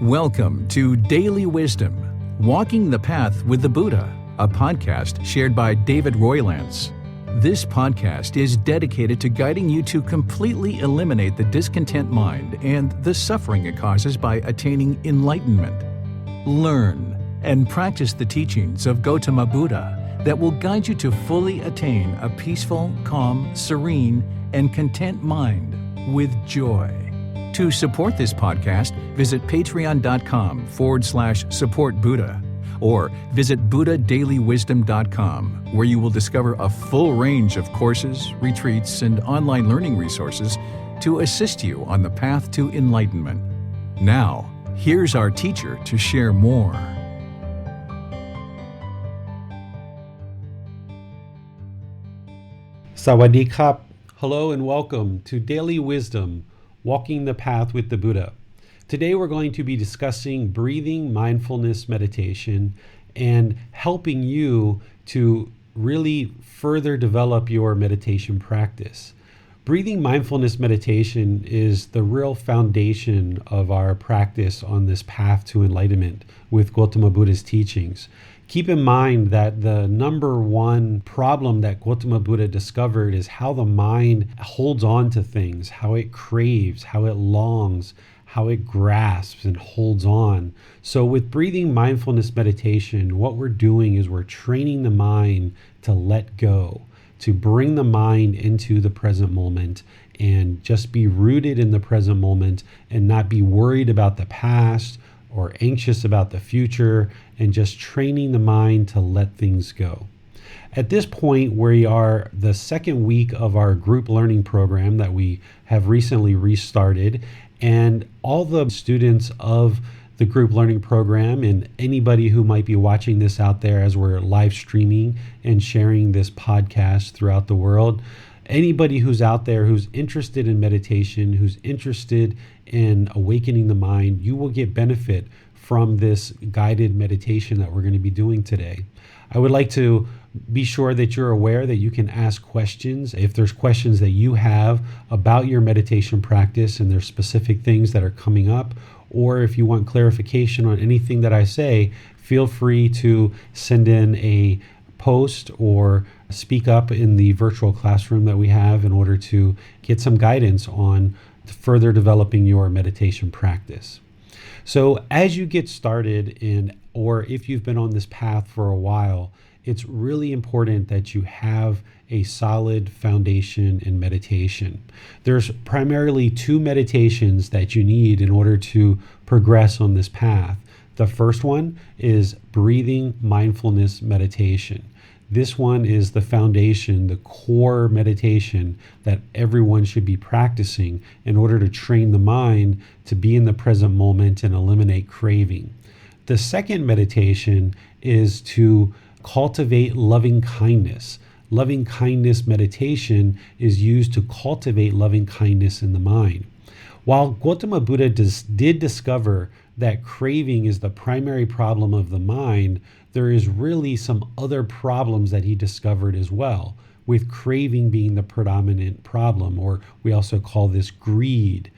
Welcome to Daily Wisdom, Walking the Path with the Buddha, a podcast shared by David Roylance. This podcast is dedicated to guiding you to completely eliminate the discontent mind and the suffering it causes by attaining enlightenment. Learn and practice the teachings of Gotama Buddha that will guide you to fully attain a peaceful, calm, serene, and content mind with joy. To support this podcast, visit patreon.com/support Buddha or visit buddhadailywisdom.com, where you will discover a full range of courses, retreats, and online learning resources to assist you on the path to enlightenment. Now, here's our teacher to share more. Sawadee Kap. Hello and welcome to Daily Wisdom, Walking the Path with the Buddha. Today we're going to be discussing breathing mindfulness meditation and helping you to really further develop your meditation practice. Breathing mindfulness meditation is the real foundation of our practice on this path to enlightenment with Gotama Buddha's teachings. Keep in mind that the number one problem that Gotama Buddha discovered is how the mind holds on to things, how it craves, how it longs, how it grasps and holds on. So with breathing mindfulness meditation, what we're doing is we're training the mind to let go, to bring the mind into the present moment and just be rooted in the present moment and not be worried about the past or anxious about the future, and just training the mind to let things go. At this point, we are the second week of our group learning program that we have recently restarted, and all the students of the group learning program and anybody who might be watching this out there as we're live streaming and sharing this podcast throughout the world, anybody who's out there who's interested in meditation, who's interested in awakening the mind, you will get benefit from this guided meditation that we're going to be doing today. I would like to be sure that you're aware that you can ask questions. If there's questions that you have about your meditation practice and there's specific things that are coming up, or if you want clarification on anything that I say, feel free to send in a post or speak up in the virtual classroom that we have in order to get some guidance on further developing your meditation practice. So as you get started or if you've been on this path for a while, it's really important that you have a solid foundation in meditation. There's primarily two meditations that you need in order to progress on this path. The first one is breathing mindfulness meditation. This one is the foundation, the core meditation that everyone should be practicing in order to train the mind to be in the present moment and eliminate craving. The second meditation is to cultivate loving kindness. Loving kindness meditation is used to cultivate loving kindness in the mind. While Gotama Buddha did discover that craving is the primary problem of the mind, there is really some other problems that he discovered as well, with craving being the predominant problem, or we also call this greed,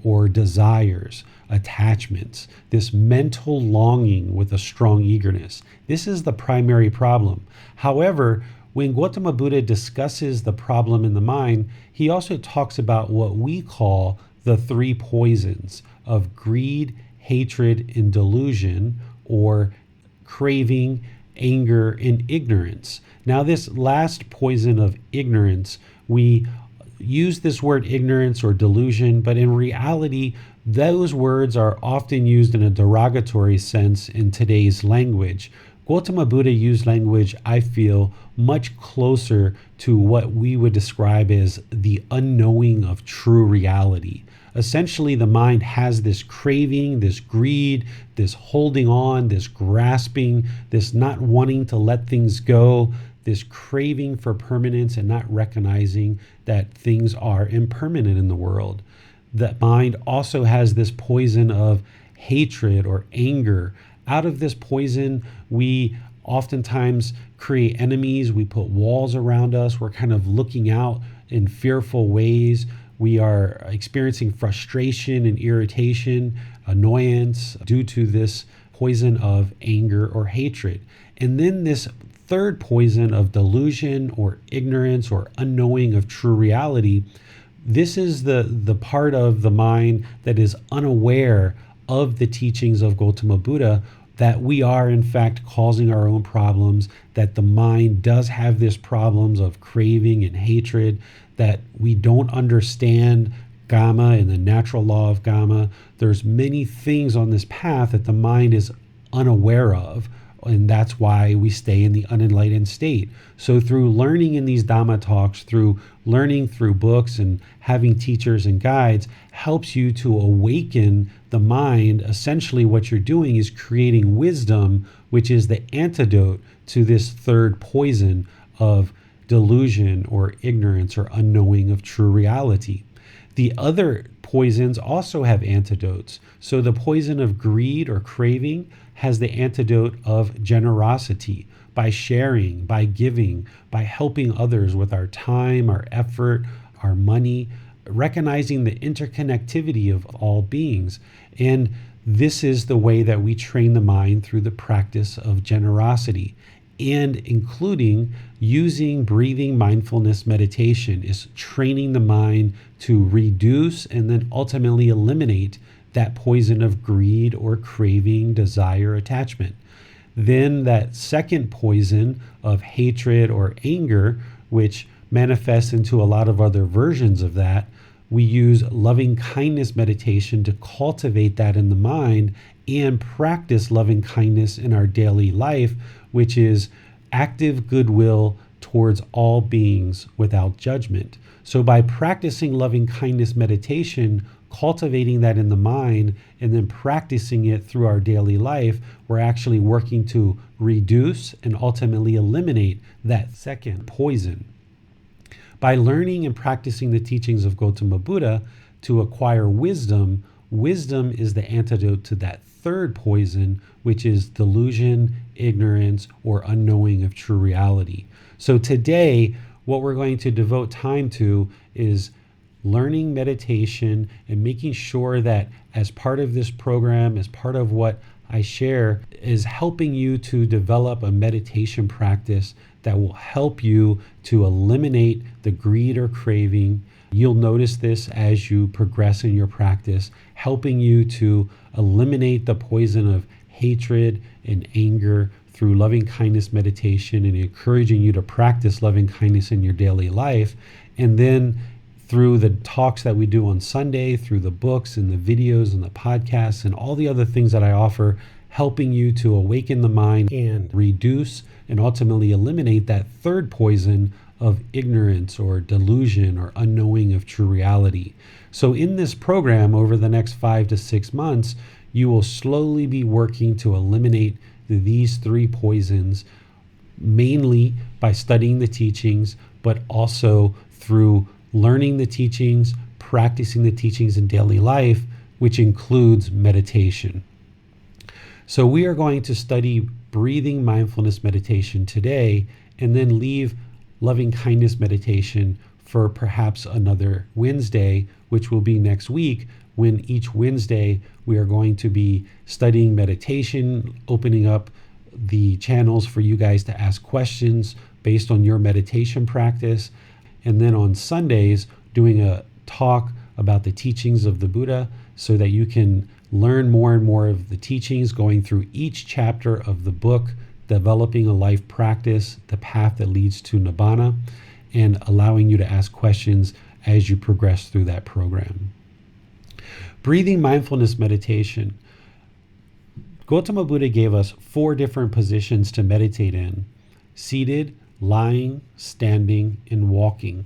or desires, attachments, this mental longing with a strong eagerness. This is the primary problem. However, when Gotama Buddha discusses the problem in the mind, he also talks about what we call the three poisons of greed, hatred, and delusion, or craving, anger, and ignorance. Now, this last poison of ignorance, we use this word ignorance or delusion, but in reality, those words are often used in a derogatory sense in today's language. Gotama Buddha used language, I feel, much closer to what we would describe as the unknowing of true reality. Essentially, the mind has this craving, this greed, this holding on, this grasping, this not wanting to let things go, this craving for permanence and not recognizing that things are impermanent in the world. The mind also has this poison of hatred or anger. Out of this poison, we oftentimes create enemies. We put walls around us. We're kind of looking out in fearful ways. we are experiencing frustration and irritation, annoyance due to this poison of anger or hatred. And then this third poison of delusion or ignorance or unknowing of true reality. This is the part of the mind that is unaware of the teachings of Gotama Buddha, that we are in fact causing our own problems, that the mind does have this problems of craving and hatred, that we don't understand Gama and the natural law of Gama. There's many things on this path that the mind is unaware of, and that's why we stay in the unenlightened state. So through learning in these Dhamma talks, through learning through books and having teachers and guides, helps you to awaken the mind. Essentially what you're doing is creating wisdom, which is the antidote to this third poison of delusion or ignorance or unknowing of true reality. The other poisons also have antidotes. So the poison of greed or craving has the antidote of generosity, by sharing, by giving, by helping others with our time, our effort, our money, recognizing the interconnectivity of all beings. And this is the way that we train the mind through the practice of generosity, and including using breathing mindfulness meditation is training the mind to reduce and then ultimately eliminate that poison of greed or craving, desire, attachment. Then that second poison of hatred or anger, which manifests into a lot of other versions of that, we use loving kindness meditation to cultivate that in the mind and practice loving kindness in our daily life, which is active goodwill towards all beings without judgment. So by practicing loving kindness meditation, cultivating that in the mind, and then practicing it through our daily life, we're actually working to reduce and ultimately eliminate that second poison. By learning and practicing the teachings of Gotama Buddha to acquire wisdom, wisdom is the antidote to that third poison, which is delusion, ignorance, or unknowing of true reality. So today, what we're going to devote time to is learning meditation and making sure that as part of this program, as part of what I share, is helping you to develop a meditation practice that will help you to eliminate the greed or craving. You'll notice this as you progress in your practice, helping you to eliminate the poison of hatred and anger through loving kindness meditation, and encouraging you to practice loving kindness in your daily life. And then through the talks that we do on Sunday, through the books and the videos and the podcasts and all the other things that I offer, helping you to awaken the mind and reduce and ultimately eliminate that third poison of ignorance or delusion or unknowing of true reality. So in this program, over the next 5 to 6 months, you will slowly be working to eliminate these three poisons, mainly by studying the teachings, but also through learning the teachings, practicing the teachings in daily life, which includes meditation. So we are going to study breathing mindfulness meditation today, and then leave loving kindness meditation for perhaps another Wednesday, which will be next week, when each Wednesday we are going to be studying meditation, opening up the channels for you guys to ask questions based on your meditation practice. And then on Sundays, doing a talk about the teachings of the Buddha so that you can learn more and more of the teachings, going through each chapter of the book, developing a life practice, the path that leads to Nibbana, and allowing you to ask questions as you progress through that program. Breathing mindfulness meditation. Gotama Buddha gave us 4 different positions to meditate in: seated, lying, standing, and walking.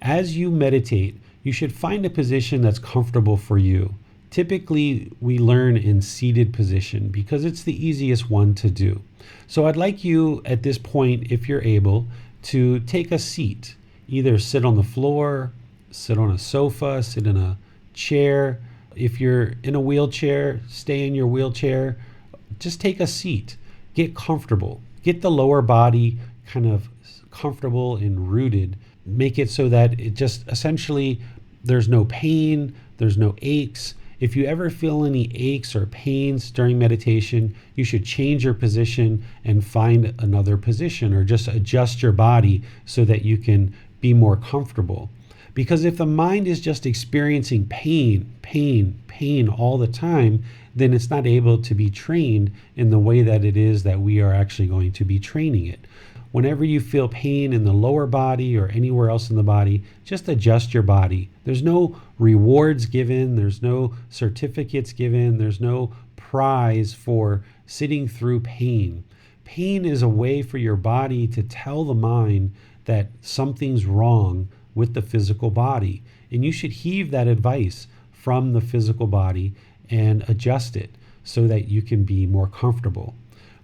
As you meditate, you should find a position that's comfortable for you. Typically, we learn in seated position because it's the easiest one to do. So I'd like you at this point, if you're able, to take a seat. Either sit on the floor, sit on a sofa, sit in a chair. If you're in a wheelchair, stay in your wheelchair. Just take a seat. Get comfortable. Get the lower body kind of comfortable and rooted. Make it so that it just essentially there's no pain, there's no aches. If you ever feel any aches or pains during meditation, you should change your position and find another position, or just adjust your body so that you can be more comfortable. Because if the mind is just experiencing pain all the time, then it's not able to be trained in the way that it is that we are actually going to be training it. Whenever you feel pain in the lower body or anywhere else in the body, just adjust your body. There's no rewards given, there's no certificates given, there's no prize for sitting through pain. Pain is a way for your body to tell the mind that something's wrong with the physical body. And you should heed that advice from the physical body and adjust it so that you can be more comfortable.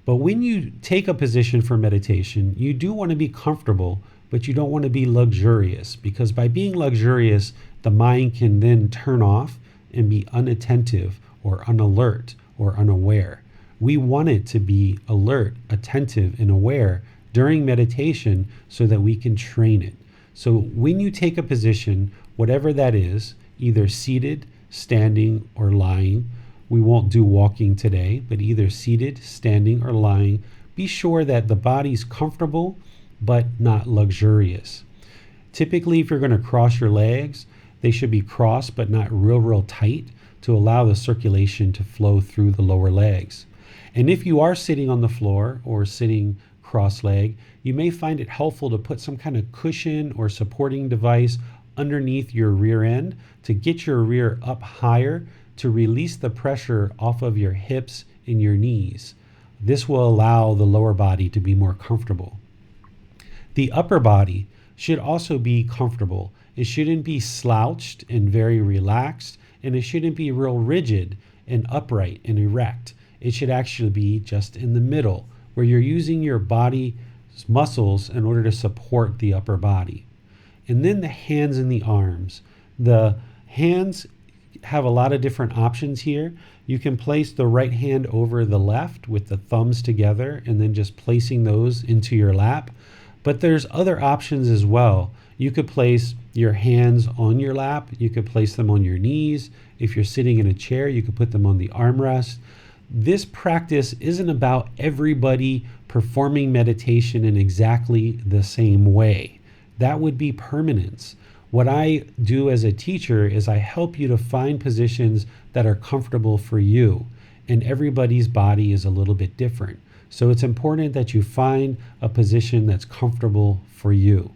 But when you take a position for meditation, you do want to be comfortable, but you don't want to be luxurious, because by being luxurious, the mind can then turn off and be unattentive or unalert or unaware. We want it to be alert, attentive, and aware during meditation so that we can train it. So when you take a position, whatever that is, either seated, standing, or lying, we won't do walking today, but either seated, standing, or lying, be sure that the body's comfortable but not luxurious. Typically, if you're going to cross your legs, they should be crossed but not real tight to allow the circulation to flow through the lower legs. And if you are sitting on the floor or sitting cross-legged, you may find it helpful to put some kind of cushion or supporting device underneath your rear end to get your rear up higher, to release the pressure off of your hips and your knees. This will allow the lower body to be more comfortable. The upper body should also be comfortable. It shouldn't be slouched and very relaxed, and it shouldn't be real rigid and upright and erect. It should actually be just in the middle, where you're using your body's muscles in order to support the upper body. And then the hands and the arms. The hands have a lot of different options here. You can place the right hand over the left with the thumbs together and then just placing those into your lap. But there's other options as well. You could place your hands on your lap. You could place them on your knees. If you're sitting in a chair, you could put them on the armrest. This practice isn't about everybody performing meditation in exactly the same way. That would be permanence. What I do as a teacher is I help you to find positions that are comfortable for you, and everybody's body is a little bit different. So it's important that you find a position that's comfortable for you.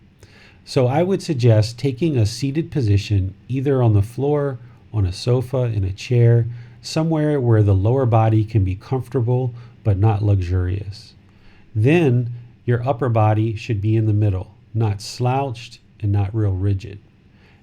So I would suggest taking a seated position either on the floor, on a sofa, in a chair, somewhere where the lower body can be comfortable but not luxurious. Then your upper body should be in the middle, not slouched and not real rigid.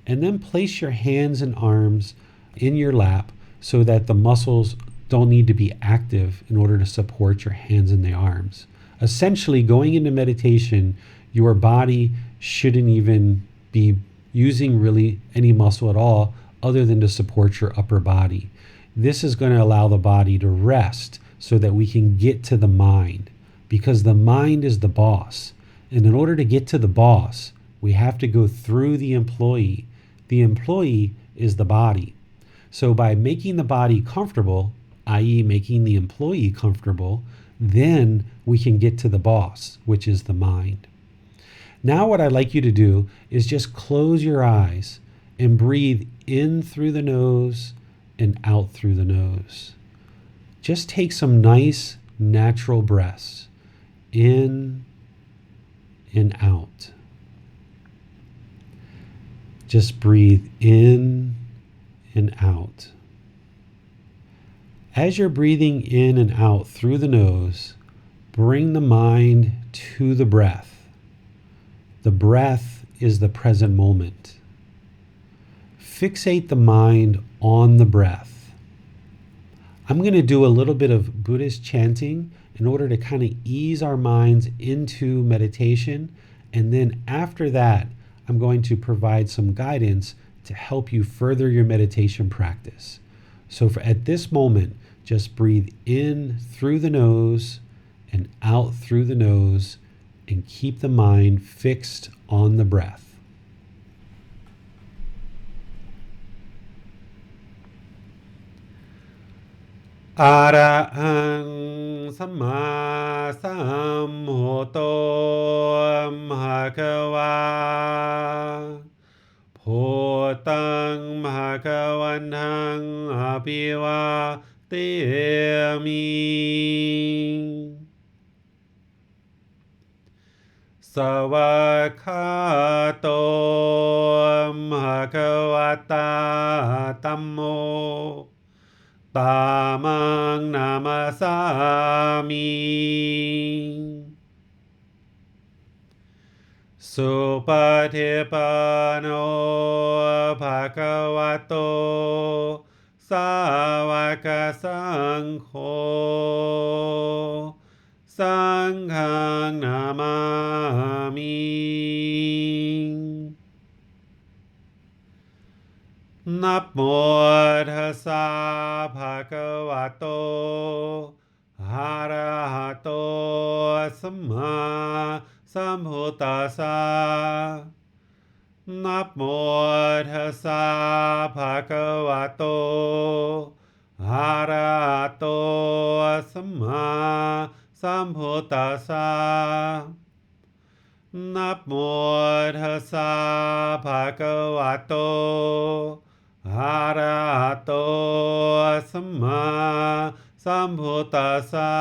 And then place your hands and arms in your lap so that the muscles don't need to be active in order to support your hands and the arms. Essentially, going into meditation, your body shouldn't even be using really any muscle at all other than to support your upper body. This is going to allow the body to rest so that we can get to the mind, because the mind is the boss. And in order to get to the boss, we have to go through the employee. The employee is the body. So by making the body comfortable, i.e. making the employee comfortable, then we can get to the boss, which is the mind. Now what I'd like you to do is just close your eyes and breathe in through the nose and out through the nose. Just take some nice natural breaths in and out. Just breathe in and out. As you're breathing in and out through the nose, bring the mind to the breath. The breath is the present moment. Fixate the mind on the breath. I'm going to do a little bit of Buddhist chanting in order to kind of ease our minds into meditation. And then after that, I'm going to provide some guidance to help you further your meditation practice. So at this moment, just breathe in through the nose and out through the nose and keep the mind fixed on the breath. อะระหังสัมมาสัมพุทโธภะคะวาพุทธังภะคะวันตังอภิวาเทมิสวากขาโตภะคะวะตาธัมโมตามังนามาสามิสุปฏิปันโนภะคะวะโตสาวกสังโฆสังฆังนามามินะโมตัสสะภะคะวะโตอะระหะโตสัมมาสัมพุทธัสสะนะโมตัสสะภะคะวะโตอะระหะโตสัมมาสัมพุทธัสสะนะโมตัสสะภะคะวะโตอะระหะโตสัมมาสัมพุทธัสสะ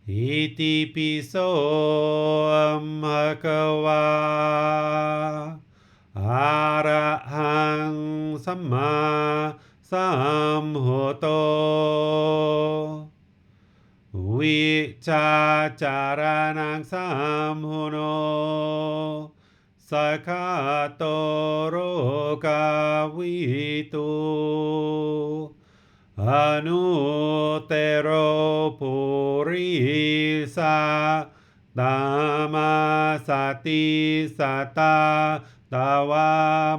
อิติปิโสภะคะวาอะระหังสัมมาสัมพุทโธวิชาจารนังสัมพุโนสัคคาโตโรกาวิตุอนุเตโรปุริสาตามาสติสตาตาวา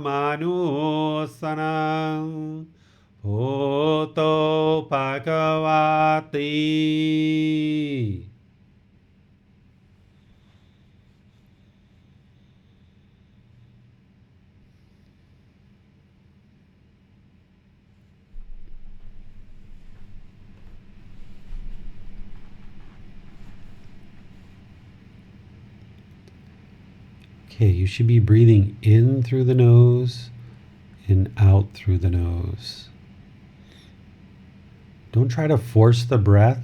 มานุสนังพุทโธภควาติ Okay, you should be breathing in through the nose and out through the nose. Don't try to force the breath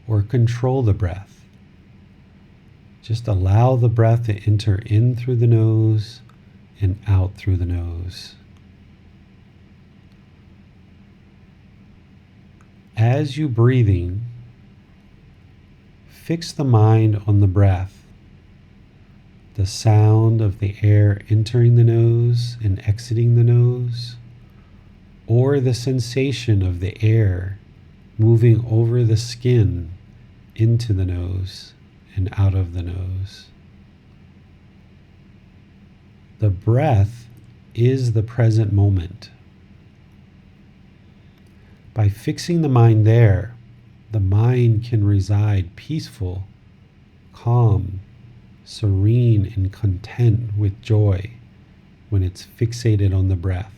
or control the breath. Just allow the breath to enter in through the nose and out through the nose. As you breathing, fix the mind on the breath, the sound of the air entering the nose and exiting the nose, or the sensation of the air moving over the skin into the nose and out of the nose. The breath is the present moment. By fixing the mind there, the mind can reside peaceful, calm, serene, and content with joy when it's fixated on the breath.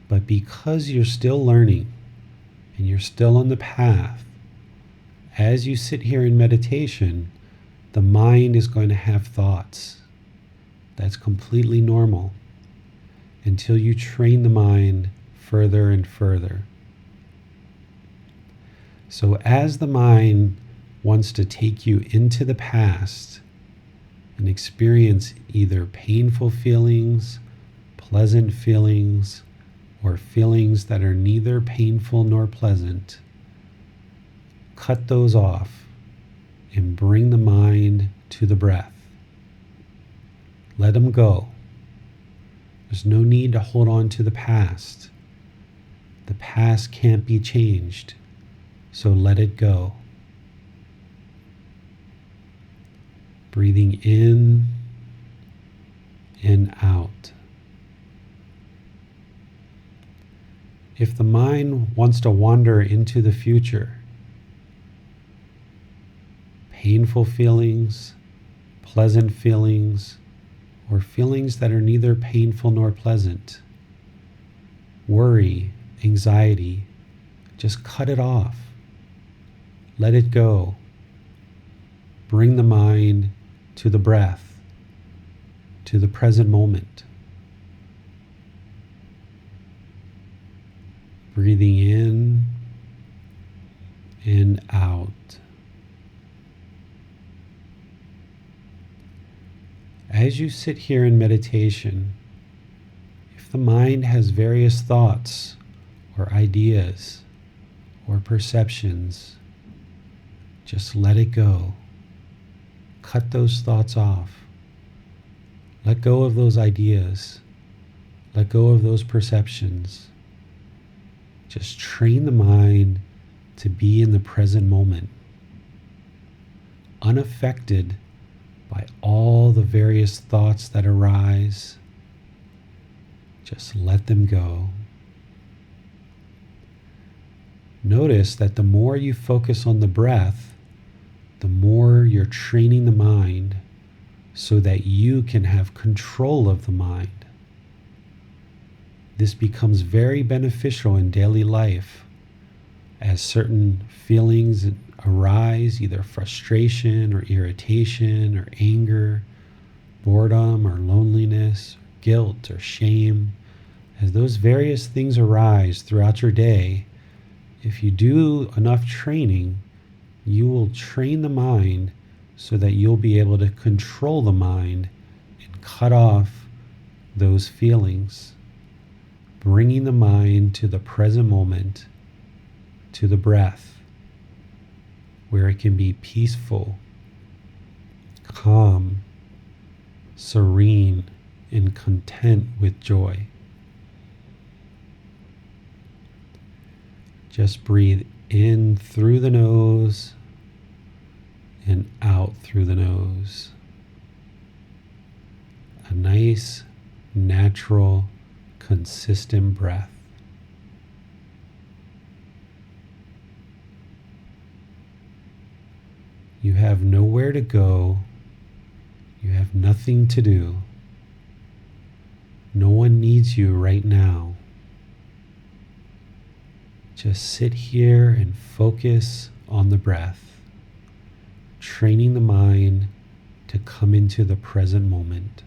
But because you're still learning and you're still on the path, as you sit here in meditation, the mind is going to have thoughts. That's completely normal until you train the mind further and further. So as the mind wants to take you into the past and experience either painful feelings, pleasant feelings, or feelings that are neither painful nor pleasant, cut those off and bring the mind to the breath. Let them go. There's no need to hold on to the past. The past can't be changed, so let it go. Breathing in and out. If the mind wants to wander into the future, painful feelings, pleasant feelings, or feelings that are neither painful nor pleasant, worry, anxiety, just cut it off. Let it go. Bring the mind to the breath, to the present moment. Breathing in and out. As you sit here in meditation, if the mind has various thoughts or ideas or perceptions, just let it go. Cut those thoughts off. Let go of those ideas. Let go of those perceptions. Just train the mind to be in the present moment, unaffected by all the various thoughts that arise. Just let them go. Notice that the more you focus on the breath, the more you're training the mind so that you can have control of the mind. This becomes very beneficial in daily life as certain feelings arise, either frustration or irritation or anger, boredom or loneliness, guilt or shame. As those various things arise throughout your day, if you do enough training, you will train the mind so that you'll be able to control the mind and cut off those feelings, bringing the mind to the present moment, to the breath, where it can be peaceful, calm, serene, and content with joy. Just breathe in through the nose and out through the nose. A nice, natural, consistent breath. You have nowhere to go. You have nothing to do. No one needs you right now. Just sit here and focus on the breath, training the mind to come into the present moment.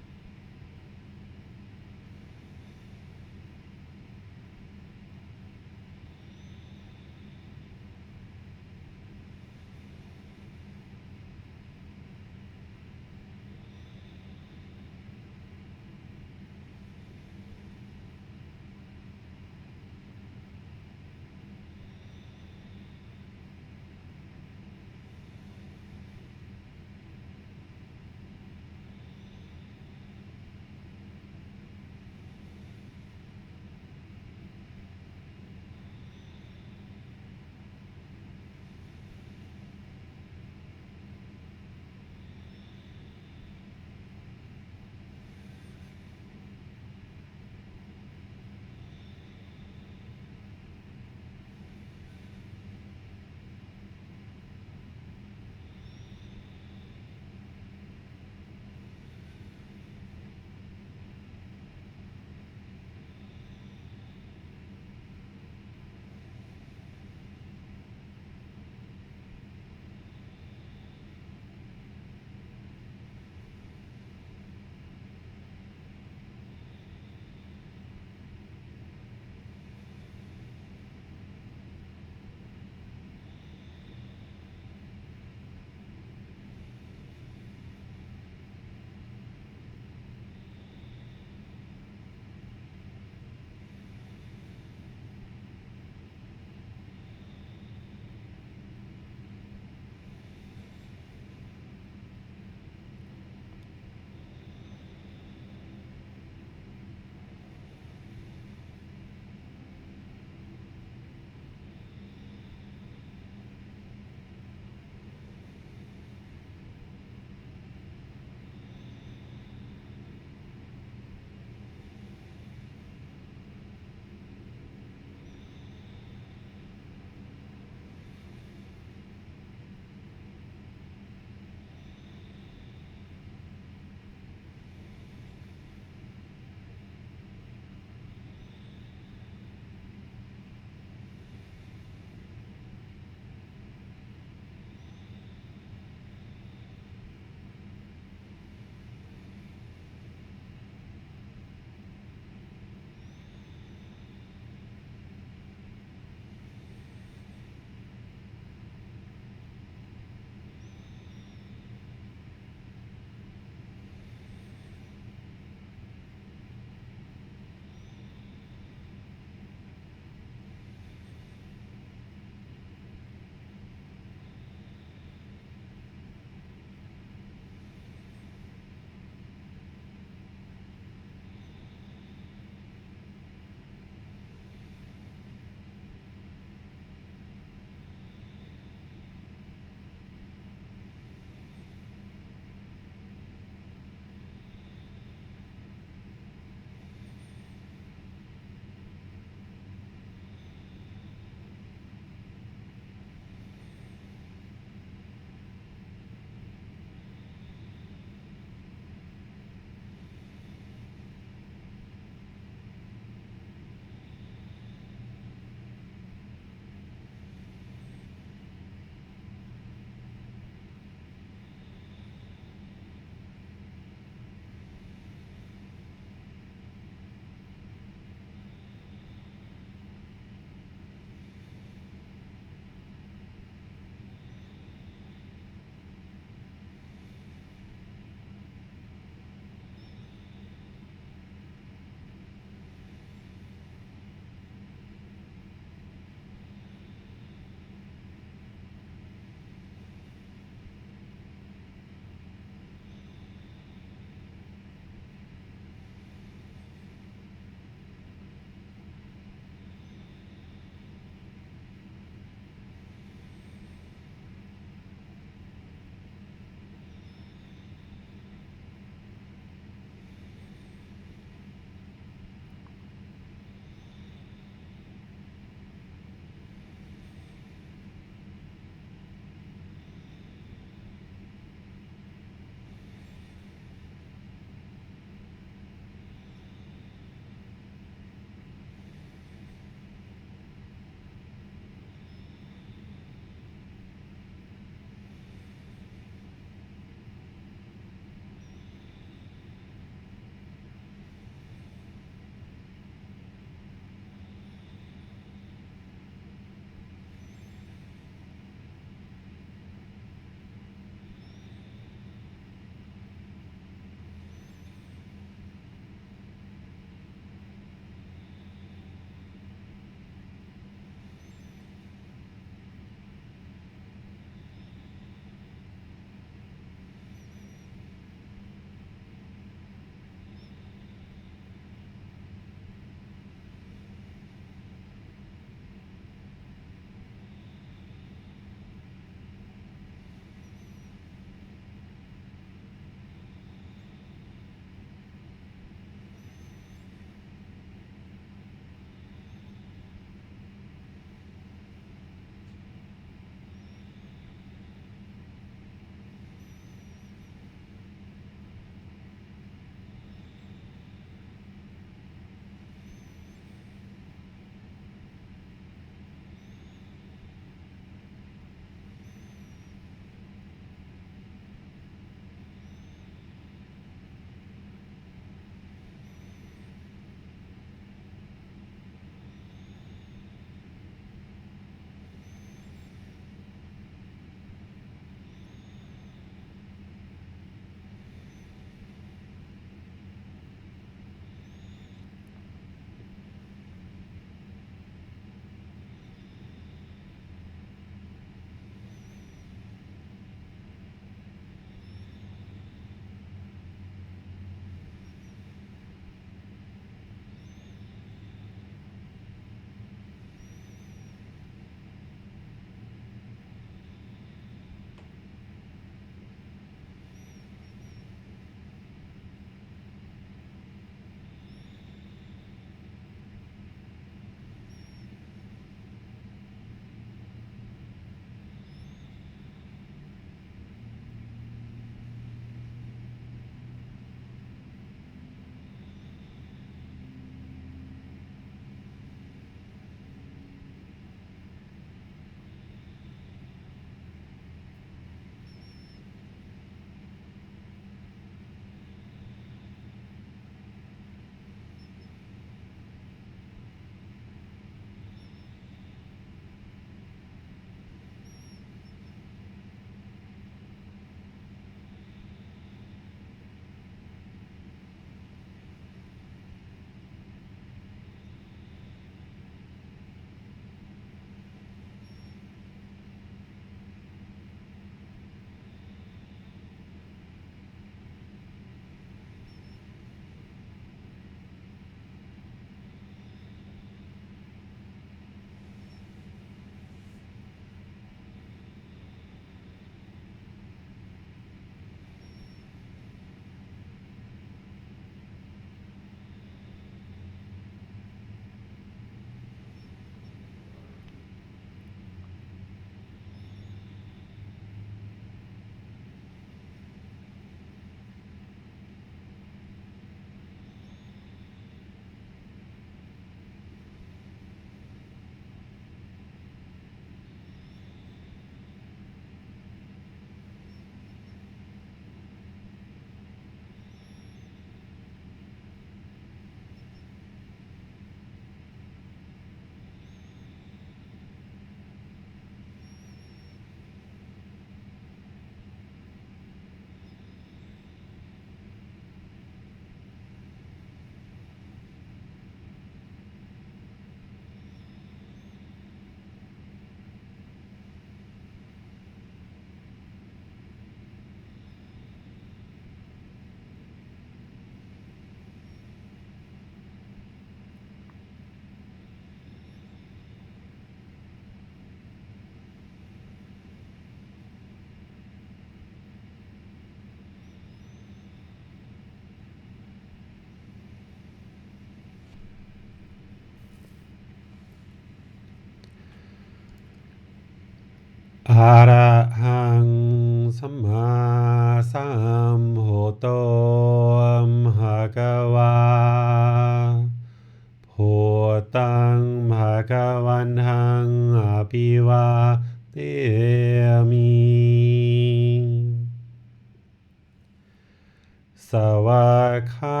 วากขา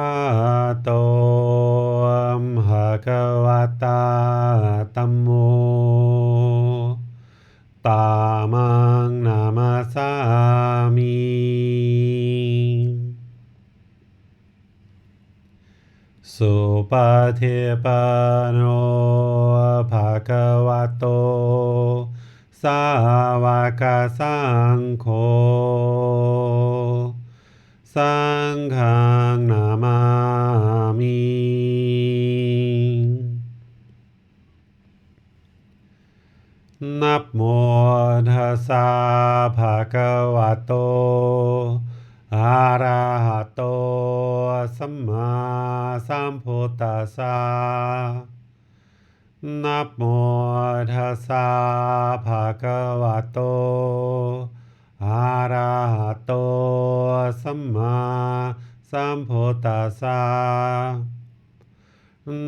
โตภะคะวะตาธัมโมตามังนามาสามิสุปฏิปันโนภะคะวะโตสาวกสังโฆสังฆังนามามินะโมตัสสะภะคะวะโตอะระหะโตสัมมาสัมพุทธัสสะนะโมตัสสะภะคะวะโตอะระหะโตสัมมาสัมพุทธัสสะ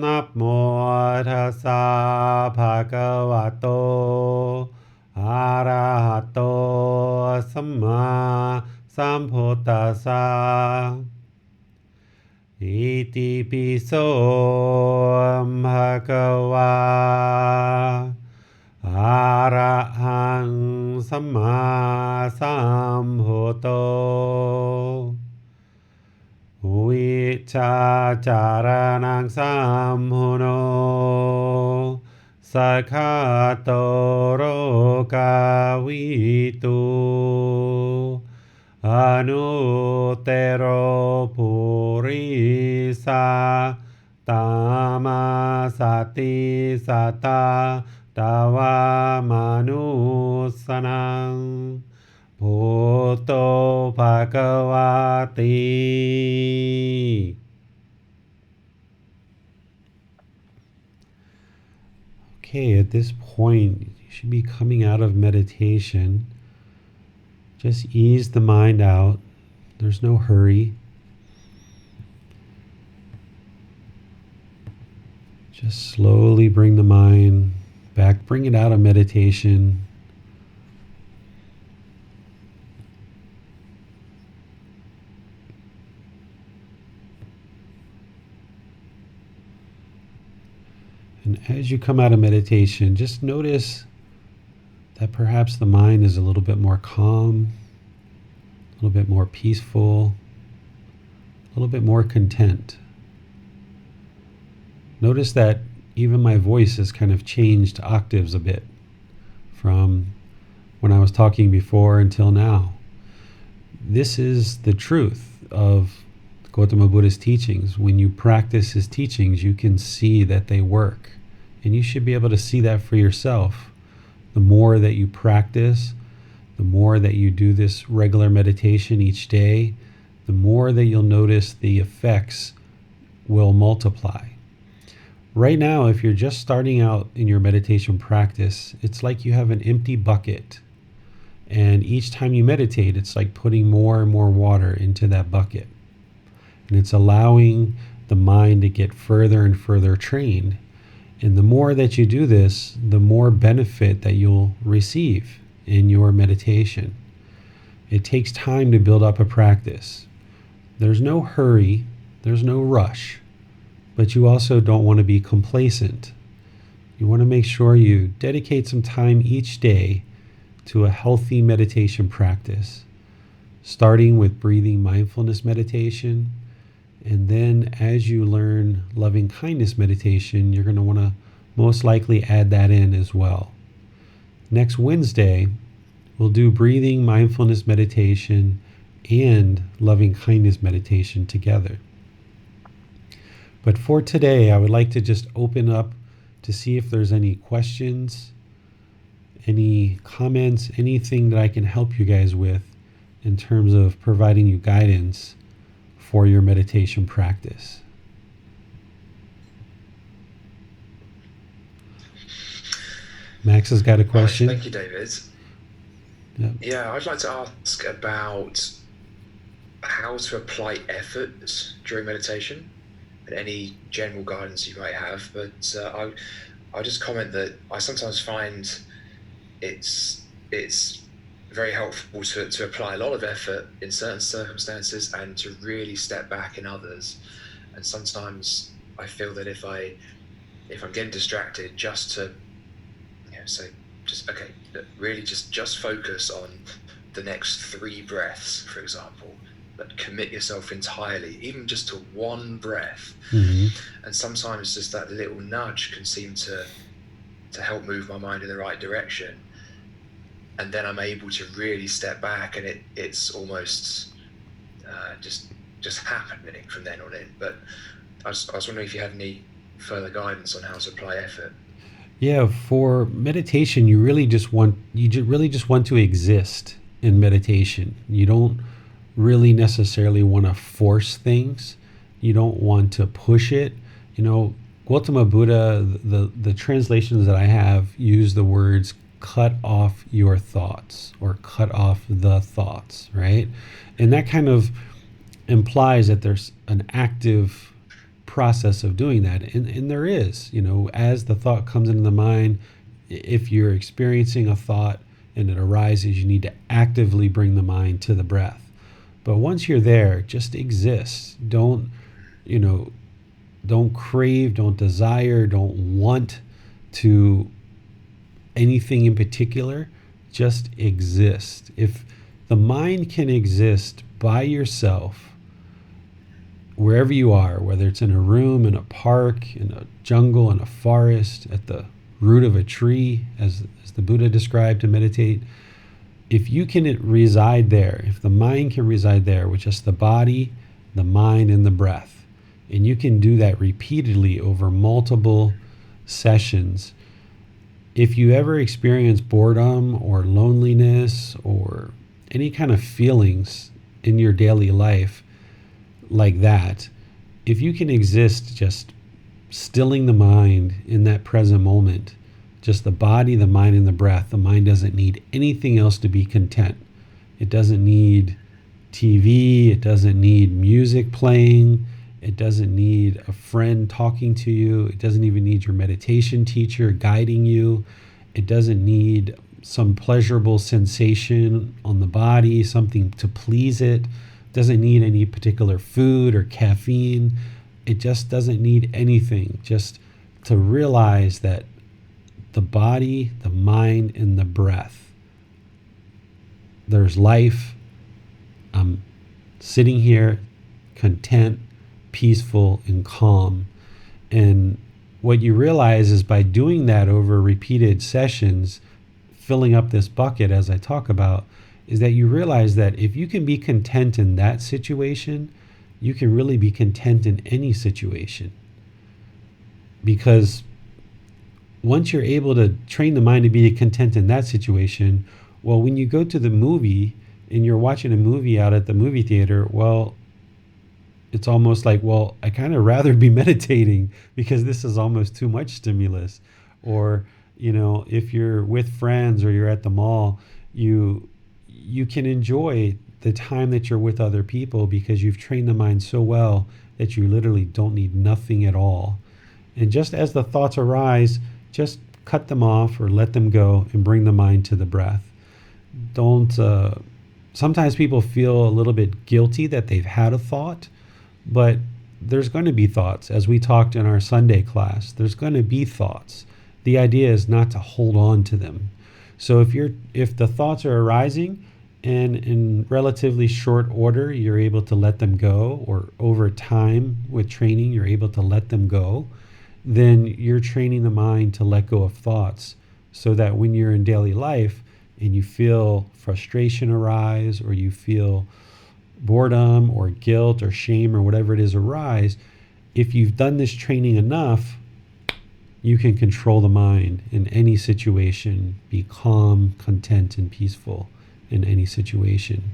นะโมตัสสะภะคะวะโตอะระหะโตสัมมาสัมพุทธัสสะอิติปิโสภะคะวะอะระหังสัมมาสัมพุทโธวิชาจารณังสัมพุโนสัคขะโตโรกาวิตูอนุเตโรปุริสาตามาสติสัตตาตาวามนุสนังพุทโธภควาติ Okay, at this point, you should be coming out of meditation. Just ease the mind out. There's no hurry. Just slowly bring the mind back, bring it out of meditation. And as you come out of meditation, just notice that perhaps the mind is a little bit more calm, a little bit more peaceful, a little bit more content. Notice that even my voice has kind of changed octaves a bit from when I was talking before until now. This is the truth of Gotama Buddha's teachings. When you practice his teachings, you can see that they work. And you should be able to see that for yourself. The more that you practice, the more that you do this regular meditation each day, the more that you'll notice the effects will multiply. Right now, if you're just starting out in your meditation practice, it's like you have an empty bucket. And each time you meditate, it's like putting more and more water into that bucket. And it's allowing the mind to get further and further trained. And the more that you do this, the more benefit that you'll receive in your meditation. It takes time to build up a practice. There's no hurry, there's no rush, but you also don't want to be complacent. You want to make sure you dedicate some time each day to a healthy meditation practice, starting with breathing mindfulness meditation. And then as you learn loving kindness meditation, you're going to want to most likely add that in as well. Next Wednesday, we'll do breathing mindfulness meditation and loving kindness meditation together. But for today, I would like to just open up to see if there's any questions, any comments, anything that I can help you guys with in terms of providing you guidance for your meditation practice. Max has got a question. Thank you, David. Yep. Yeah, I'd like to ask about how to apply effort during meditation and any general guidance you might have. But I'll just comment that I sometimes find it's very helpful to apply a lot of effort in certain circumstances and to really step back in others. And sometimes I feel that if I'm getting distracted, just to say, just okay, really just focus on the next 3 breaths, for example, but commit yourself entirely, even just to one breath. Mm-hmm. And sometimes just that little nudge can seem to help move my mind in the right direction. And then I'm able to really step back, and it's almost just happening from then on in. But I was wondering if you had any further guidance on how to apply effort. Yeah, for meditation, you really just want to exist in meditation. You don't really necessarily want to force things. You don't want to push it. Gotama Buddha, the translations that I have use the words cut off your thoughts or cut off the thoughts, right? And that kind of implies that there's an active process of doing that. And there is, as the thought comes into the mind, if you're experiencing a thought and it arises, you need to actively bring the mind to the breath. But once you're there, just exist. Don't crave, don't desire, don't want to anything in particular. Just exist. If the mind can exist by yourself, wherever you are, whether it's in a room, in a park, in a jungle, in a forest, at the root of a tree, as the Buddha described to meditate, if you can reside there, if the mind can reside there with just the body, the mind, and the breath, and you can do that repeatedly over multiple sessions, if you ever experience boredom or loneliness or any kind of feelings in your daily life like that, if you can exist just stilling the mind in that present moment, just the body, the mind, and the breath, the mind doesn't need anything else to be content. It doesn't need TV, it doesn't need music playing, it doesn't need a friend talking to you, it doesn't even need your meditation teacher guiding you, it doesn't need some pleasurable sensation on the body, something to please it. Doesn't need any particular food or caffeine. It just doesn't need anything. Just to realize that the body, the mind, and the breath, there's life. I'm sitting here content, peaceful, and calm. And what you realize is by doing that over repeated sessions, filling up this bucket as I talk about, is that you realize that if you can be content in that situation, you can really be content in any situation. Because once you're able to train the mind to be content in that situation, well, when you go to the movie and you're watching a movie out at the movie theater, well, it's almost like, well, I kind of rather be meditating because this is almost too much stimulus. Or, if you're with friends or you're at the mall, you can enjoy the time that you're with other people because you've trained the mind so well that you literally don't need nothing at all. And just as the thoughts arise, just cut them off or let them go and bring the mind to the breath. Sometimes people feel a little bit guilty that they've had a thought, but there's going to be thoughts. As we talked in our Sunday class, there's going to be thoughts. The idea is not to hold on to them. So if the thoughts are arising and in relatively short order, you're able to let them go, or over time with training, you're able to let them go, then you're training the mind to let go of thoughts so that when you're in daily life and you feel frustration arise, or you feel boredom or guilt or shame or whatever it is arise, if you've done this training enough, you can control the mind in any situation, be calm, content, and peaceful in any situation.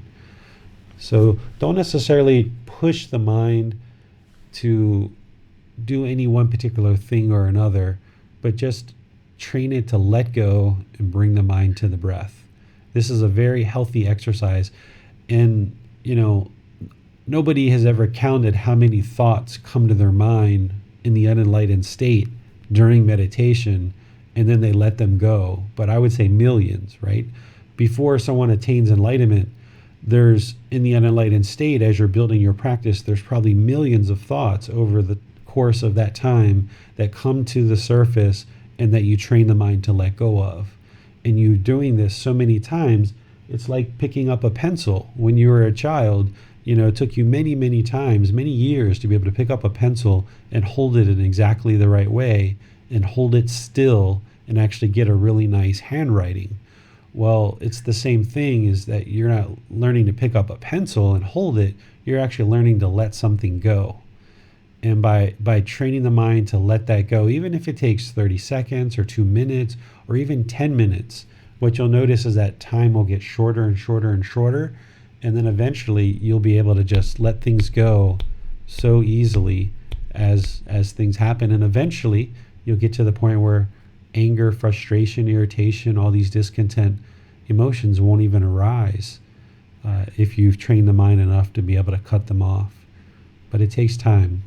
So don't necessarily push the mind to do any one particular thing or another, but just train it to let go and bring the mind to the breath. This is a very healthy exercise. And, nobody has ever counted how many thoughts come to their mind in the unenlightened state during meditation, and then they let them go. But I would say millions, right? before someone attains enlightenment, there's in the unenlightened state, as you're building your practice, there's probably millions of thoughts over the course of that time that come to the surface and that you train the mind to let go of. And you doing this so many times, it's like picking up a pencil. When you were a child, it took you many, many times, many years to be able to pick up a pencil and hold it in exactly the right way and hold it still and actually get a really nice handwriting. Well, it's the same thing, is that you're not learning to pick up a pencil and hold it, you're actually learning to let something go. And by training the mind to let that go, even if it takes 30 seconds or 2 minutes or even 10 minutes, what you'll notice is that time will get shorter and shorter and shorter. And then eventually you'll be able to just let things go so easily as things happen. And eventually you'll get to the point where anger, frustration, irritation, all these discontent emotions won't even arise if you've trained the mind enough to be able to cut them off. But it takes time.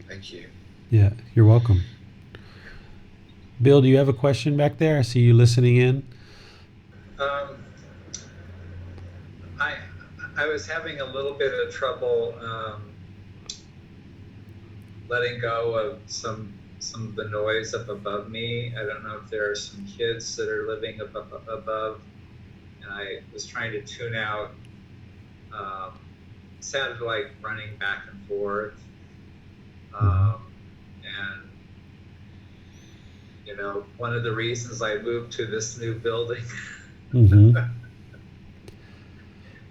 Thank you. Yeah, you're welcome. Bill, do you have a question back there? I see you listening in. I was having a little bit of trouble letting go of some of the noise up above me. I don't know if there are some kids that are living up above, and I was trying to tune out. It sounded like running back and forth, and one of the reasons I moved to this new building. Mm-hmm.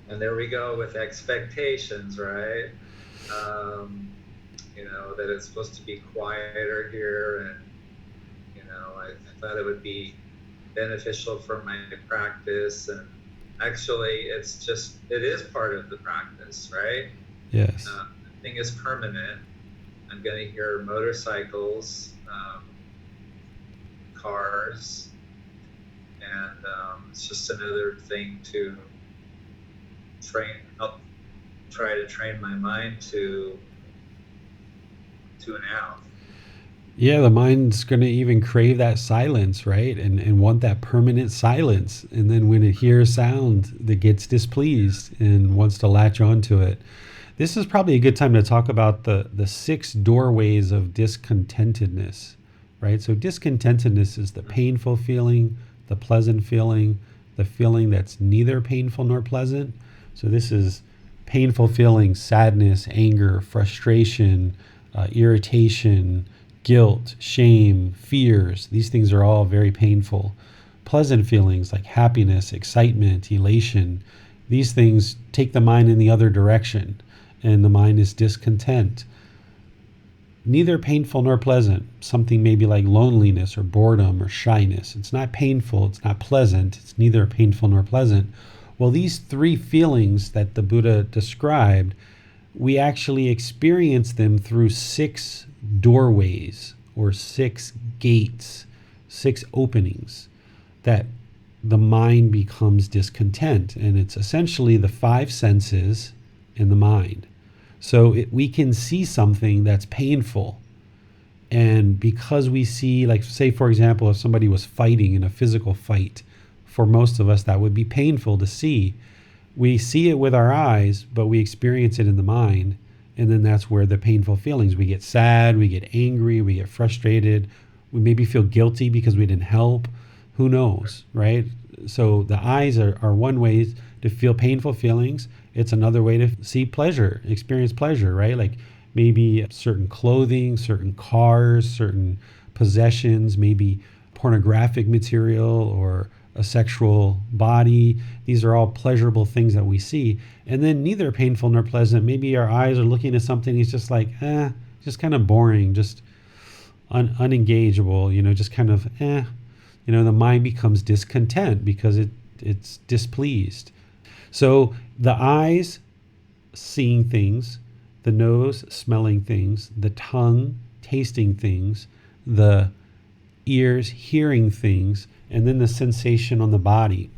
And there we go with expectations, right? That it's supposed to be quieter here, and I thought it would be beneficial for my practice, and actually it is part of the practice, right? Yes. Nothing is permanent. I'm going to hear motorcycles, cars, and it's just another thing to try to train my mind to tune out. Yeah, the mind's going to even crave that silence, right? And want that permanent silence. And then when it hears sound, that gets displeased and wants to latch onto it. This is probably a good time to talk about the 6 doorways of discontentedness, right? So discontentedness is the painful feeling, the pleasant feeling, the feeling that's neither painful nor pleasant. So this is painful feelings: sadness, anger, frustration, irritation, guilt, shame, fears. These things are all very painful. Pleasant feelings like happiness, excitement, elation. These things take the mind in the other direction, and the mind is discontent. Neither painful nor pleasant. Something maybe like loneliness or boredom or shyness. It's not painful, it's not pleasant, it's neither painful nor pleasant. Well, these 3 feelings that the Buddha described, we actually experience them through 6 doorways or 6 gates, 6 openings that the mind becomes discontent. And it's essentially the 5 senses in the mind. So we can see something that's painful. And because we see, like, say, for example, if somebody was fighting in a physical fight, for most of us, that would be painful to see. We see it with our eyes, but we experience it in the mind. And then that's where the painful feelings, we get sad, we get angry, we get frustrated. We maybe feel guilty because we didn't help. Who knows, right? So the eyes are one way to feel painful feelings. It's another way to see pleasure, experience pleasure, right? Like maybe certain clothing, certain cars, certain possessions, maybe pornographic material or a sexual body. These are all pleasurable things that we see. And then neither painful nor pleasant. Maybe our eyes are looking at something, it's just like, just kind of boring, just unengageable, just kind of, the mind becomes discontent because it's displeased. So the eyes seeing things, the nose smelling things, the tongue tasting things, the ears hearing things, and then the sensation on the body.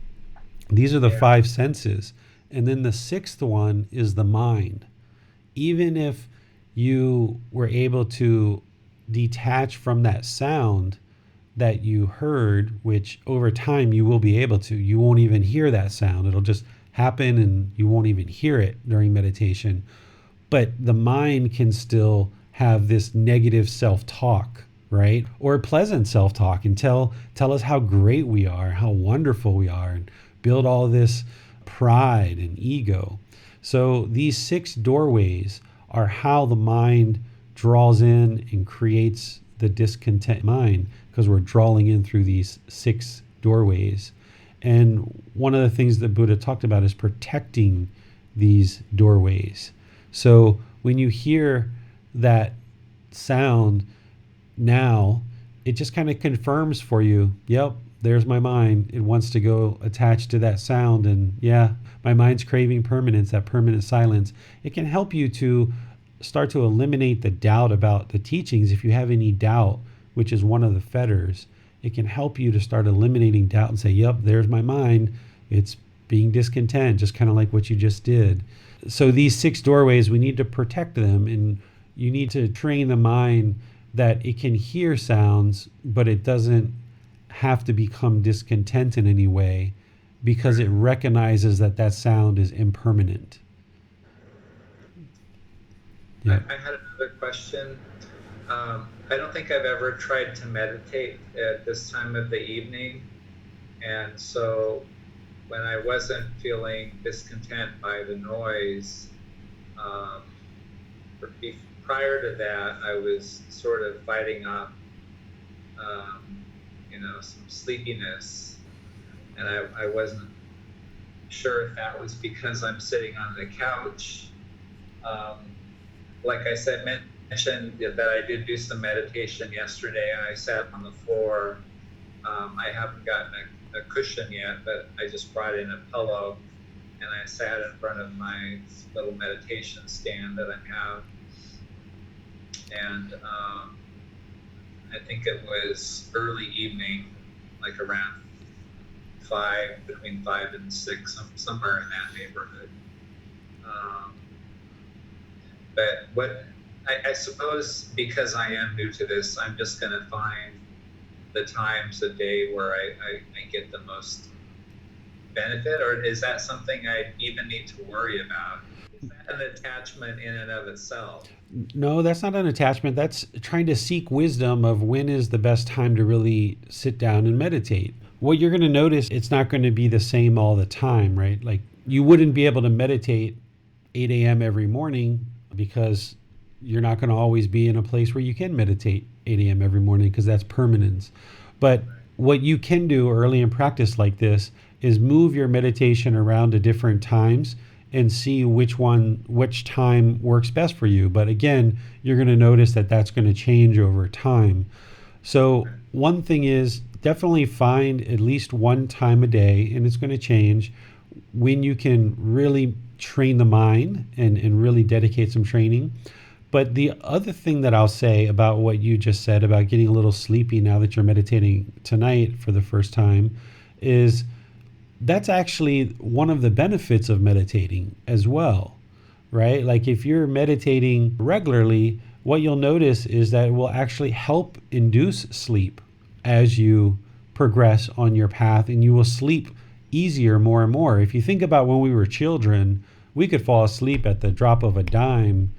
These are the 5 senses. And then the 6th one is the mind. Even if you were able to detach from that sound, that you heard, which over time you will be able to. You won't even hear that sound. It'll just happen and you won't even hear it during meditation. But the mind can still have this negative self-talk, right? Or pleasant self-talk, and tell us how great we are, how wonderful we are, and build all this pride and ego. So these 6 doorways are how the mind draws in and creates the discontent mind, because we're drawing in through these 6 doorways. And one of the things that Buddha talked about is protecting these doorways. So when you hear that sound now, it just kind of confirms for you, yep, there's my mind. It wants to go attached to that sound. And yeah, my mind's craving permanence, that permanent silence. It can help you to start to eliminate the doubt about the teachings. If you have any doubt, which is one of the fetters, it can help you to start eliminating doubt and say, yep, there's my mind. It's being discontent, just kind of like what you just did. So these 6 doorways, we need to protect them, and you need to train the mind that it can hear sounds, but it doesn't have to become discontent in any way, because it recognizes that that sound is impermanent. Yeah. I had another question. I don't think I've ever tried to meditate at this time of the evening. And so when I wasn't feeling discontent by the noise, prior to that, I was sort of fighting off, some sleepiness. And I wasn't sure if that was because I'm sitting on the couch. Like I said, mentioned that I did do some meditation yesterday, and I sat on the floor. I haven't gotten a cushion yet, but I just brought in a pillow, and I sat in front of my little meditation stand that I have. And I think it was early evening, like around 5, between 5 and 6, somewhere in that neighborhood. But what I suppose, because I am new to this, I'm just going to find the times a day where I get the most benefit, or is that something I even need to worry about? Is that an attachment in and of itself? No, that's not an attachment. That's trying to seek wisdom of when is the best time to really sit down and meditate. What you're going to notice, it's not going to be the same all the time, right? Like you wouldn't be able to meditate 8 a.m. every morning, because you're not going to always be in a place where you can meditate 8 a.m. every morning, because that's permanence. But what you can do early in practice like this is move your meditation around to different times and see which time works best for you. But again, you're going to notice that that's going to change over time. So one thing is definitely find at least one time a day, and it's going to change, when you can really train the mind and really dedicate some training. But the other thing that I'll say about what you just said about getting a little sleepy now that you're meditating tonight for the first time is that's actually one of the benefits of meditating as well, right? Like if you're meditating regularly, what you'll notice is that it will actually help induce sleep as you progress on your path, and you will sleep easier more and more. If you think about when we were children, we could fall asleep at the drop of a dime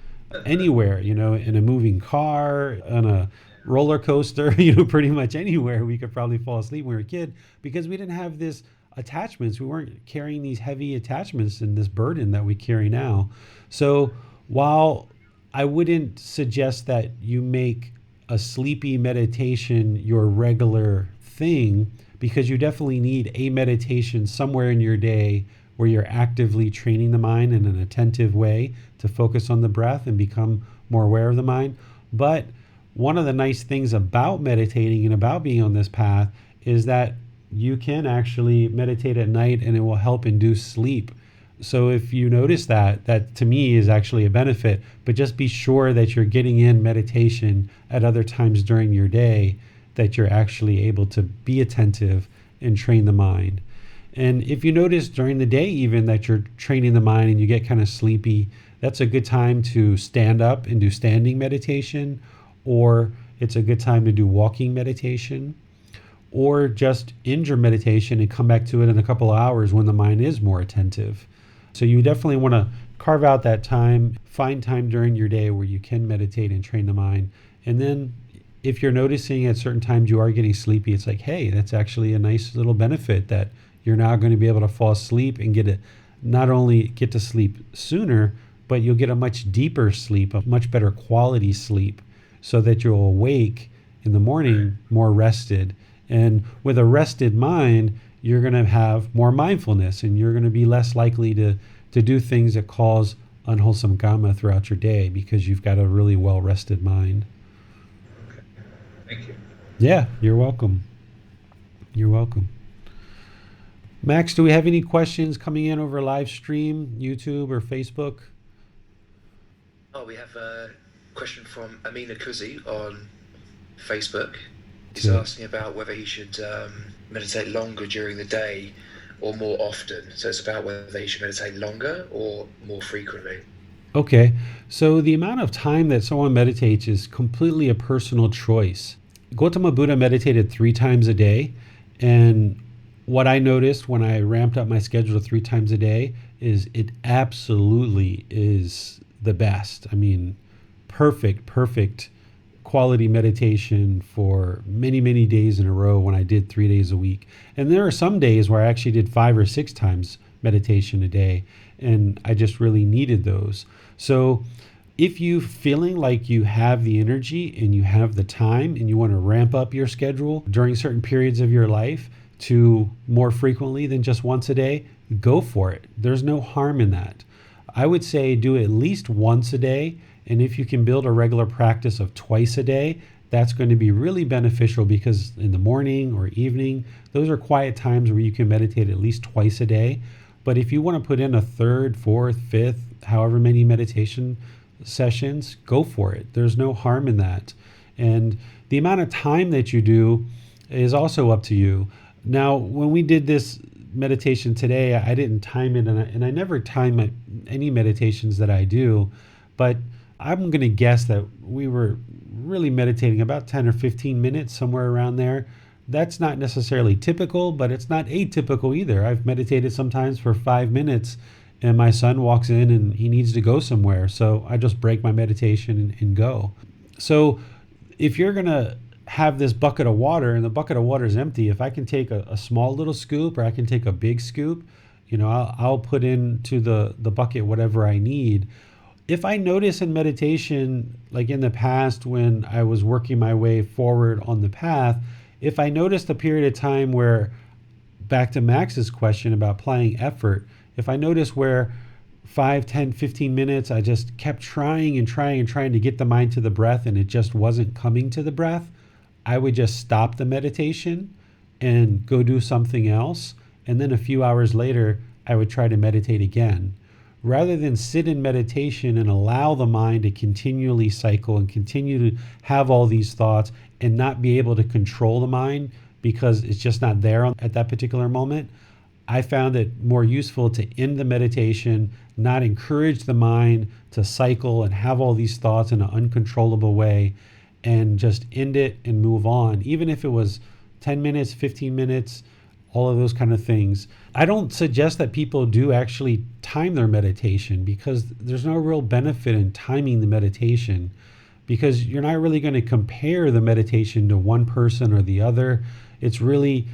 anywhere, in a moving car, on a roller coaster, pretty much anywhere we could probably fall asleep when we were a kid, because we didn't have this attachments. We weren't carrying these heavy attachments and this burden that we carry now. So while I wouldn't suggest that you make a sleepy meditation your regular thing, because you definitely need a meditation somewhere in your day where you're actively training the mind in an attentive way to focus on the breath and become more aware of the mind. But one of the nice things about meditating and about being on this path is that you can actually meditate at night and it will help induce sleep. So if you notice that to me is actually a benefit, but just be sure that you're getting in meditation at other times during your day, that you're actually able to be attentive and train the mind. And if you notice during the day even that you're training the mind and you get kind of sleepy, that's a good time to stand up and do standing meditation, or it's a good time to do walking meditation. or just end your meditation and come back to it in a couple of hours when the mind is more attentive. So you definitely want to carve out that time, find time during your day where you can meditate and train the mind. And then if you're noticing at certain times you are getting sleepy, it's like, hey, that's actually a nice little benefit that you're now going to be able to fall asleep and not only get to sleep sooner, but you'll get a much deeper sleep, a much better quality sleep, so that you'll awake in the morning more rested. And with a rested mind, you're going to have more mindfulness, and you're going to be less likely to do things that cause unwholesome karma throughout your day, because you've got a really well-rested mind. Okay. Thank you. Yeah, you're welcome. You're welcome. Max, do we have any questions coming in over live stream, YouTube or Facebook? Oh, we have a question from Amina Kuzi on Facebook. He's asking about whether he should meditate longer during the day or more often. So it's about whether he should meditate longer or more frequently. Okay, so the amount of time that someone meditates is completely a personal choice. Gotama Buddha meditated 3 times a day, and what I noticed when I ramped up my schedule to 3 times a day is it absolutely is the best. I mean, perfect quality meditation for many, many days in a row when I did 3 days a week. And there are some days where I actually did 5 or 6 times meditation a day, and I just really needed those. So if you feeling like you have the energy and you have the time and you want to ramp up your schedule during certain periods of your life to more frequently than just once a day, go for it. There's no harm in that. I would say do at least once a day, and if you can build a regular practice of twice a day, that's going to be really beneficial, because in the morning or evening, those are quiet times where you can meditate at least twice a day. But if you want to put in a 3rd, 4th, 5th, however many meditation sessions, go for it. There's no harm in that. And the amount of time that you do is also up to you. Now, when we did this meditation today, I didn't time it, and I never time any meditations that I do, but I'm going to guess that we were really meditating about 10 or 15 minutes, somewhere around there. That's not necessarily typical, but it's not atypical either. I've meditated sometimes for 5 minutes, and my son walks in and he needs to go somewhere, so I just break my meditation and go. So if you're going to have this bucket of water and the bucket of water is empty, if I can take a small little scoop or I can take a big scoop, I'll put into the bucket whatever I need. If I notice in meditation, like in the past when I was working my way forward on the path, if I noticed a period of time where, back to Max's question about applying effort, if I notice where 5, 10, 15 minutes, I just kept trying to get the mind to the breath and it just wasn't coming to the breath, I would just stop the meditation and go do something else. And then a few hours later, I would try to meditate again. Rather than sit in meditation and allow the mind to continually cycle and continue to have all these thoughts and not be able to control the mind because it's just not there at that particular moment, I found it more useful to end the meditation, not encourage the mind to cycle and have all these thoughts in an uncontrollable way, and just end it and move on. Even if it was 10 minutes, 15 minutes, all of those kind of things. I don't suggest that people do actually time their meditation, because there's no real benefit in timing the meditation, because you're not really going to compare the meditation to one person or the other. It's really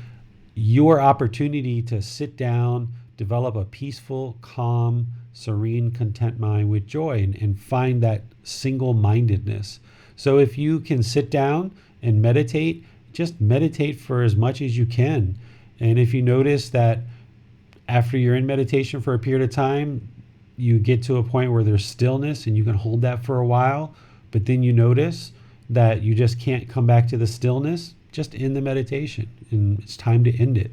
your opportunity to sit down, develop a peaceful, calm, serene, content mind with joy, and find that single-mindedness. So if you can sit down and meditate, just meditate for as much as you can. And if you notice that after you're in meditation for a period of time, you get to a point where there's stillness and you can hold that for a while, but then you notice that you just can't come back to the stillness, just end the meditation and it's time to end it.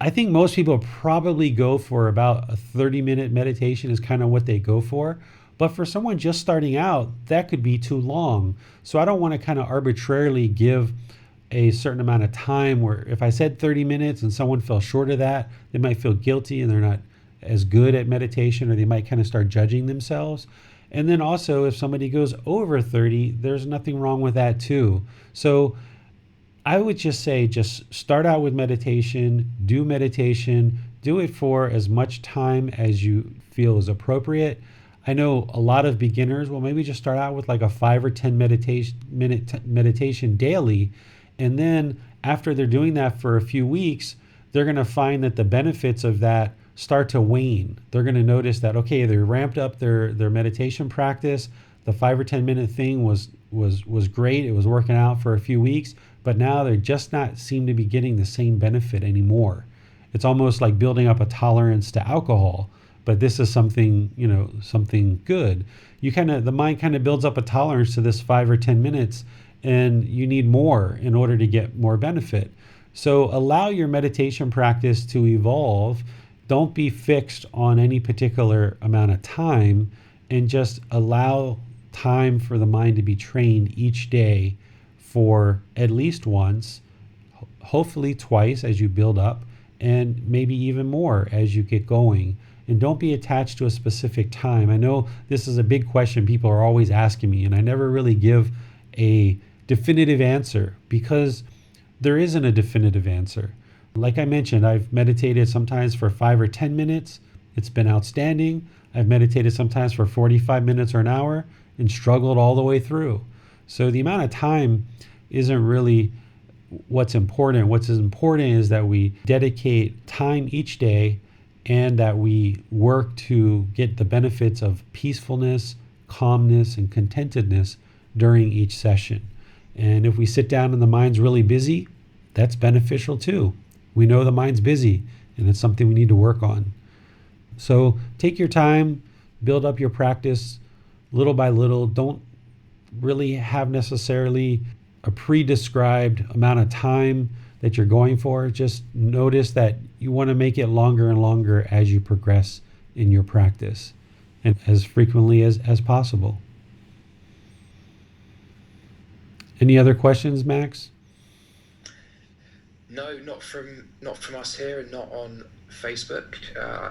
I think most people probably go for about a 30-minute meditation is kind of what they go for. But for someone just starting out, that could be too long. So I don't want to kind of arbitrarily give a certain amount of time where if I said 30 minutes and someone fell short of that, they might feel guilty and they're not as good at meditation, or they might kind of start judging themselves. And then also if somebody goes over 30, there's nothing wrong with that too. So I would just say, just start out with meditation, do it for as much time as you feel is appropriate. I know a lot of beginners will maybe just start out with like a 5 or 10 meditation daily. And then after they're doing that for a few weeks, they're going to find that the benefits of that start to wane. They're going to notice that, okay, they ramped up their meditation practice. The 5 or 10 minute thing was great. It was working out for a few weeks, but now they're just not seem to be getting the same benefit anymore. It's almost like building up a tolerance to alcohol, but this is something, something good. The mind kind of builds up a tolerance to this 5 or 10 minutes, and you need more in order to get more benefit. So allow your meditation practice to evolve. Don't be fixed on any particular amount of time, and just allow time for the mind to be trained each day for at least once, hopefully twice as you build up, and maybe even more as you get going. And don't be attached to a specific time. I know this is a big question people are always asking me, and I never really give a definitive answer because there isn't a definitive answer. Like I mentioned, I've meditated sometimes for 5 or 10 minutes. It's been outstanding. I've meditated sometimes for 45 minutes or an hour and struggled all the way through. So the amount of time isn't really what's important. What's important is that we dedicate time each day and that we work to get the benefits of peacefulness, calmness, and contentedness during each session. And if we sit down and the mind's really busy, that's beneficial too. We know the mind's busy, and it's something we need to work on. So take your time, build up your practice little by little. Don't really have necessarily a pre-described amount of time that you're going for. Just notice that you want to make it longer and longer as you progress in your practice, and as frequently as possible. Any other questions, Max? No, not from us here, and not on Facebook.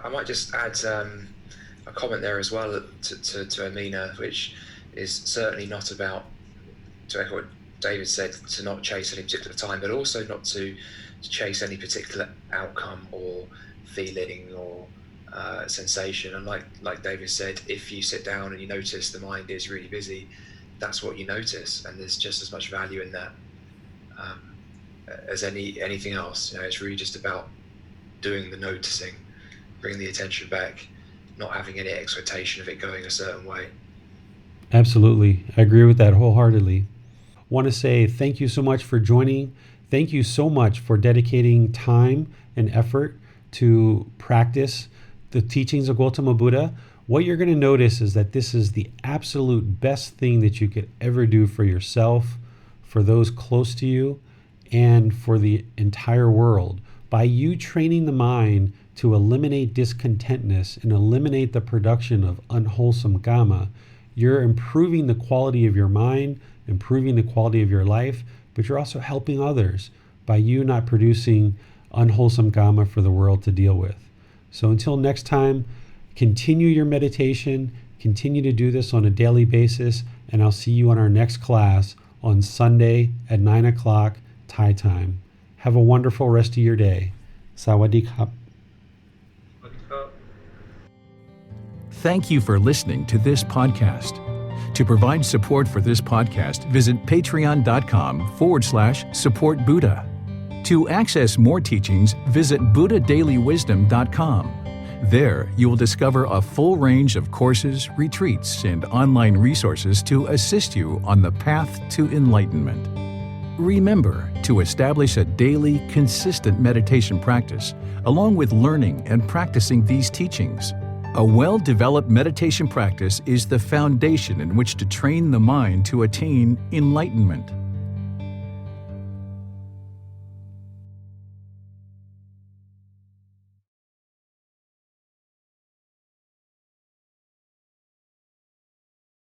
I might just add a comment there as well to Amina, which is certainly not about, to echo what David said, to not chase any particular time, but also not to chase any particular outcome or feeling or sensation. And like David said, if you sit down and you notice the mind is really busy, that's what you notice, and there's just as much value in that as anything else. It's really just about doing the noticing, bringing the attention back, not having any expectation of it going a certain way. Absolutely. I agree with that wholeheartedly. Want to say thank you so much for joining. Thank you so much for dedicating time and effort to practice the teachings of Gotama Buddha. What you're going to notice is that this is the absolute best thing that you could ever do for yourself, for those close to you, and for the entire world. By you training the mind to eliminate discontentness and eliminate the production of unwholesome kamma, you're improving the quality of your mind, improving the quality of your life, but you're also helping others by you not producing unwholesome kamma for the world to deal with. So until next time, continue your meditation, continue to do this on a daily basis, and I'll see you on our next class on Sunday at 9 o'clock Thai time. Have a wonderful rest of your day. Sawadee krap. Thank you for listening to this podcast. To provide support for this podcast, visit patreon.com/support Buddha. To access more teachings, visit buddhadailywisdom.com. There, you will discover a full range of courses, retreats, and online resources to assist you on the path to enlightenment. Remember to establish a daily, consistent meditation practice, along with learning and practicing these teachings. A well-developed meditation practice is the foundation in which to train the mind to attain enlightenment.